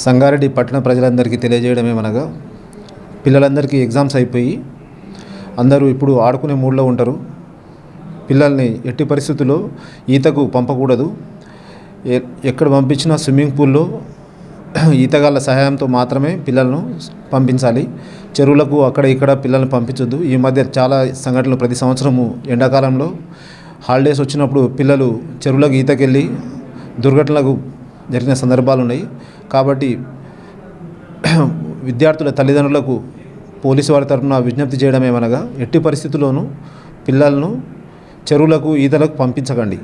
సంగారెడ్డి పట్టణ ప్రజలందరికీ తెలియజేయడమేమనగా పిల్లలందరికీ ఎగ్జామ్స్ అయిపోయి అందరూ ఇప్పుడు ఆడుకునే మూడ్లో ఉంటారు. పిల్లల్ని ఎట్టి పరిస్థితుల్లో ఈతకు పంపకూడదు. ఎక్కడ పంపించినా స్విమ్మింగ్ పూల్లో ఈతగాళ్ళ సహాయంతో మాత్రమే పిల్లలను పంపించాలి. చెరువులకు అక్కడ ఇక్కడ పిల్లల్ని పంపించొద్దు. ఈ మధ్య చాలా సంఘటనలు ప్రతి సంవత్సరము ఎండాకాలంలో హాలిడేస్ వచ్చినప్పుడు పిల్లలు చెరువులకు ఈతకెళ్ళి దుర్ఘటనలకు జరిగిన సందర్భాలు ఉన్నాయి. కాబట్టి విద్యార్థుల తల్లిదండ్రులకు పోలీసు వారి తరఫున విజ్ఞప్తి చేయడం ఏమనగా ఎట్టి పరిస్థితుల్లోనూ పిల్లలను చెరువులకు ఈతలకు పంపించకండి.